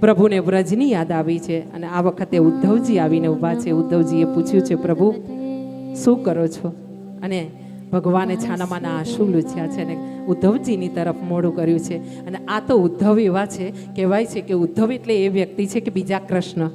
પ્રભુને વ્રજની યાદ આવી છે અને આ વખતે ઉદ્ધવજી આવીને ઊભા છે. ઉદ્ધવજીએ પૂછ્યું છે, પ્રભુ શું કરો છો? અને ભગવાને છાનામાના આંસુ લૂછ્યા છે અને ઉદ્ધવજીની તરફ મોઢું કર્યું છે. અને આ તો ઉદ્ધવ એવા છે, કહેવાય છે કે ઉદ્ધવ એટલે એ વ્યક્તિ છે કે બીજા કૃષ્ણ.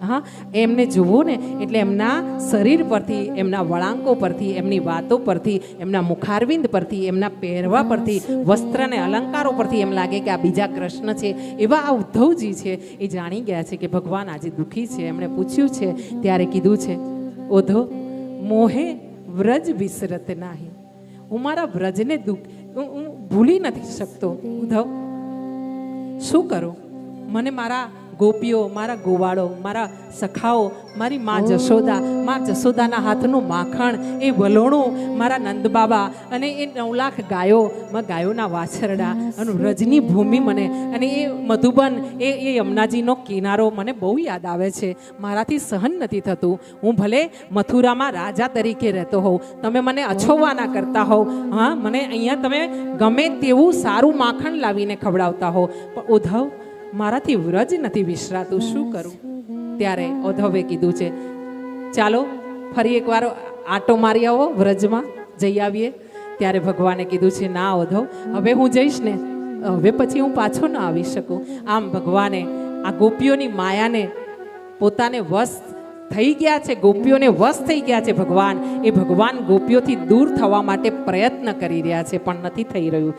હા, એમને જુઓ ને એટલે એમના શરીર પરથી, એમના વળાંકો પરથી, એમની વાતો પરથી, એમના મુખારવિંદ પરથી, એમના પહેરવા પરથી, વસ્ત્ર અને અલંકારો પરથી એમ લાગે કે આ બીજા કૃષ્ણ છે. એવા આ ઉદ્ધવજી છે. એ જાણી ગયા છે કે ભગવાન આજે દુઃખી છે. એમણે પૂછ્યું છે ત્યારે કીધું છે, ઉદ્ધવ મોહે વ્રજ વિસરત નાહી. હું મારા વ્રજને હું ભૂલી નથી શકતો. ઉદ્ધવ શું કરું? મને મારા ગોપીઓ, મારા ગોવાળો, મારા સખાઓ, મારી મા જશોદા, મા જશોદાના હાથનું માખણ, એ વલોણું, મારા નંદબાબા અને એ 9 લાખ ગાયો, ગાયોના વાછરડા અને વ્રજની ભૂમિ મને, અને એ મધુબન, એ યમુનાજીનો કિનારો મને બહુ યાદ આવે છે. મારાથી સહન નથી થતું. હું ભલે મથુરામાં રાજા તરીકે રહેતો હોઉં, તમે મને અછોવાના કરતા હોવ, હા, મને અહીંયા તમે ગમે તેવું સારું માખણ લાવીને ખવડાવતા હો, પણ ઉદ્ધવ મારાથી વ્રજ નથી વિસરાતું. શું કરું? ત્યારે ઉદ્ધવે કીધું છે, ચાલો ફરી એકવાર આંટો મારી આવો, વ્રજમાં જઈ આવીએ. ત્યારે ભગવાને કીધું છે, ના ઉદ્ધવ, હવે હું જઈશ ને, હવે પછી હું પાછો ન આવી શકું. આમ ભગવાને આ ગોપીઓની માયાને પોતાને વશ થઈ ગયા છે, ગોપીઓને વશ થઈ ગયા છે ભગવાન. એ ભગવાન ગોપીઓથી દૂર થવા માટે પ્રયત્ન કરી રહ્યા છે, પણ નથી થઈ રહ્યું.